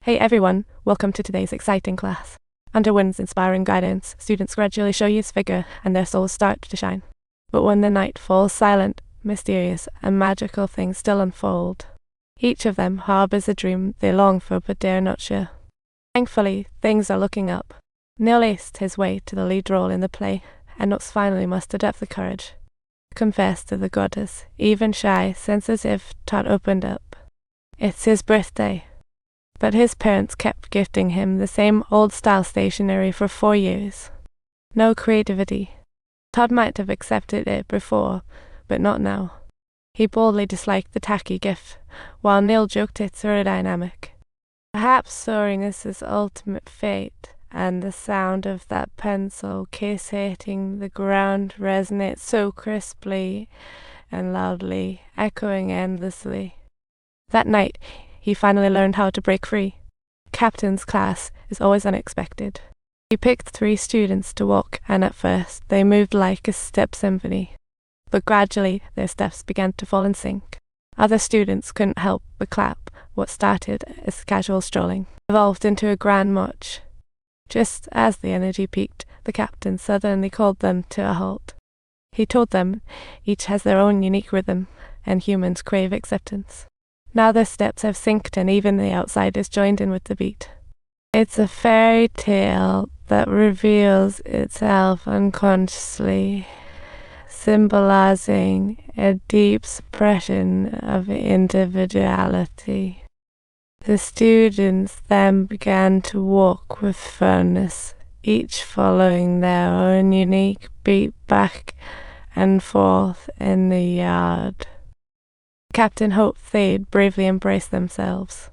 Hey everyone, welcome to today's exciting class. Under Wynn's inspiring guidance, students gradually show His figure and their souls start to shine. But when the night falls silent, mysterious, and magical things still unfold. Each of them harbors a dream they long for but dare not share. Thankfully, things are looking up. Neil aced his way to the lead role in the play, and Nux finally mustered up the courage to confess to the goddess, even shy, sensitive, Tot opened up. It's his birthday. But his parents kept gifting him the same old-style stationery for 4 years. No creativity. Tot might have accepted it before, but not now. He boldly disliked the tacky gift, while Neil joked it's aerodynamic. Perhaps soaring is his ultimate fate, and the sound of that pencil case hitting the ground resonates so crisply and loudly, echoing endlessly. That night, he finally learned how to break free. Captain's class is always unexpected. He picked 3 students to walk, and at first they moved like a step symphony. But gradually their steps began to fall in sync. Other students couldn't help but clap. What started as casual strolling evolved into a grand march. Just as the energy peaked, the captain suddenly called them to a halt. He told them each has their own unique rhythm, and humans crave acceptance. Now their steps have synced and even the outsiders joined in with the beat. It's a fairy tale that reveals itself unconsciously, symbolizing a deep suppression of individuality. The students then began to walk with firmness, each following their own unique beat back and forth in the yard. Captain hoped they'd bravely embrace themselves,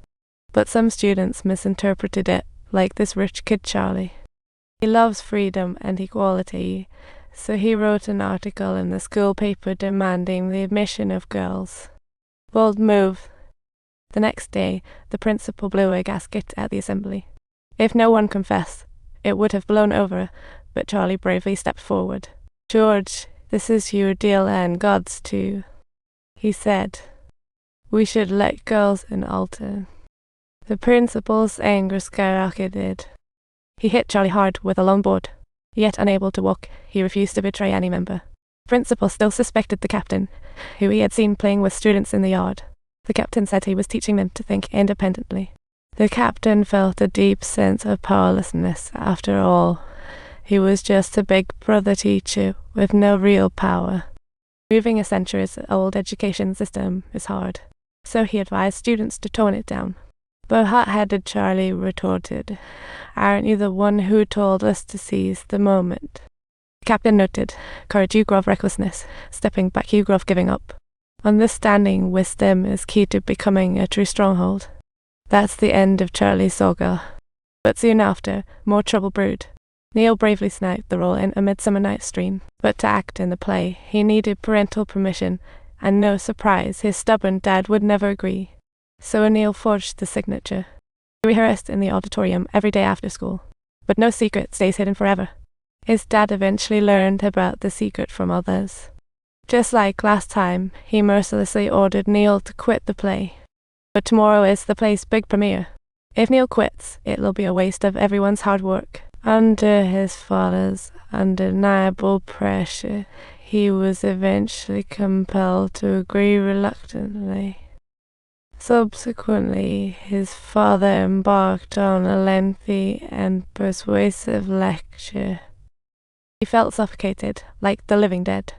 but some students misinterpreted it, like this rich kid Charlie. He loves freedom and equality, so he wrote an article in the school paper demanding the admission of girls. Bold move. The next day, the principal blew a gasket at the assembly. If no one confessed, it would have blown over, but Charlie bravely stepped forward. "George, this is your deal and God's too," he said. "We should let girls in Alton." The principal's anger skyrocketed. He hit Charlie hard with a longboard. Yet unable to walk, he refused to betray any member. The principal still suspected the captain, who he had seen playing with students in the yard. The captain said he was teaching them to think independently. The captain felt a deep sense of powerlessness. After all, he was just a big brother teacher with no real power. Moving a centuries-old education system is hard, so he advised students to tone it down. But hot-headed Charlie retorted, "Aren't you the one who told us to seize the moment?" The captain noted, "Courage, Ugrove recklessness, stepping back, Ugrove giving up. Understanding wisdom is key to becoming a true stronghold." That's the end of Charlie's saga. But soon after, more trouble brewed. Neil bravely sniped the role in A Midsummer Night's Dream, but to act in the play, he needed parental permission, and no surprise, his stubborn dad would never agree. So Neil forged the signature. He rehearsed in the auditorium every day after school. But no secret stays hidden forever. His dad eventually learned about the secret from others. Just like last time, he mercilessly ordered Neil to quit the play. But tomorrow is the play's big premiere. If Neil quits, it'll be a waste of everyone's hard work. Under his father's undeniable pressure, he was eventually compelled to agree reluctantly. Subsequently, his father embarked on a lengthy and persuasive lecture. He felt suffocated, like the living dead.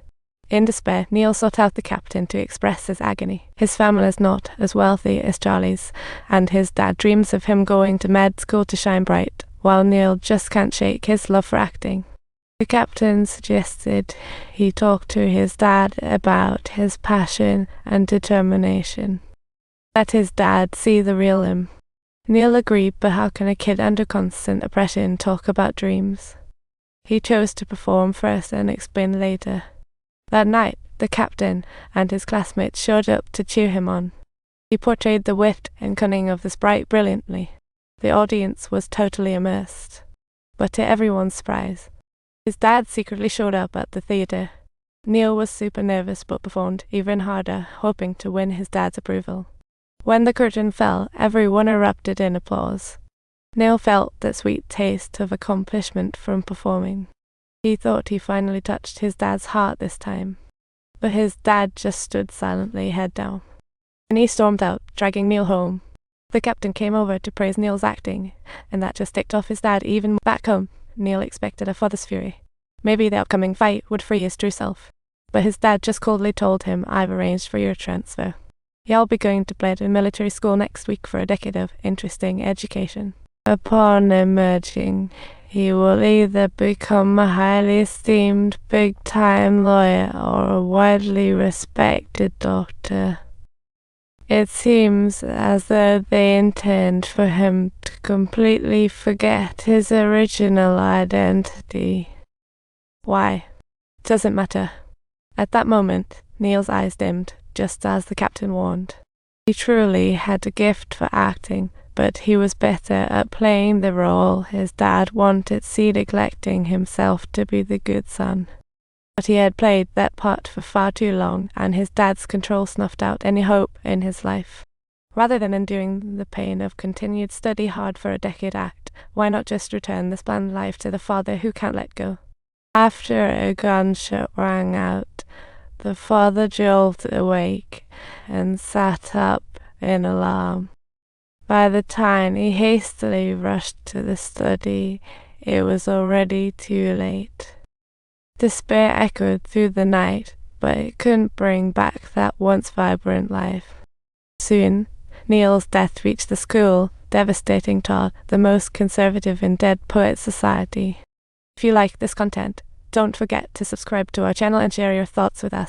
In despair, Neil sought out the captain to express his agony. His family is not as wealthy as Charlie's, and his dad dreams of him going to med school to shine bright, while Neil just can't shake his love for acting. The captain suggested he talk to his dad about his passion and determination. Let his dad see the real him. Neil agreed, but how can a kid under constant oppression talk about dreams? He chose to perform first and explain later. That night, the captain and his classmates showed up to cheer him on. He portrayed the wit and cunning of the sprite brilliantly. The audience was totally immersed. But to everyone's surprise, his dad secretly showed up at the theatre. Neil was super nervous but performed even harder, hoping to win his dad's approval. When the curtain fell, everyone erupted in applause. Neil felt the sweet taste of accomplishment from performing. He thought he finally touched his dad's heart this time. But his dad just stood silently, head down. And he stormed out, dragging Neil home. The captain came over to praise Neil's acting, and that just ticked off his dad even more. Back home, Neil expected a father's fury. Maybe the upcoming fight would free his true self. But his dad just coldly told him, "I've arranged for your transfer. You'll be going to Bled military school next week for a decade of interesting education. Upon emerging, he will either become a highly esteemed big-time lawyer or a widely respected doctor." It seems as though they intend for him to completely forget his original identity. Why? Doesn't matter. At that moment, Neil's eyes dimmed, just as the captain warned. He truly had a gift for acting, but he was better at playing the role his dad wanted, neglecting himself to be the good son. But he had played that part for far too long, and his dad's control snuffed out any hope in his life. Rather than enduring the pain of continued study hard for a decade act, why not just return this bland life to the father who can't let go? After a gunshot rang out, the father jolted awake and sat up in alarm. By the time he hastily rushed to the study, it was already too late. Despair echoed through the night, but it couldn't bring back that once vibrant life. Soon, Neil's death reached the school, devastating Todd, the most conservative in Dead Poets Society. If you like this content, don't forget to subscribe to our channel and share your thoughts with us.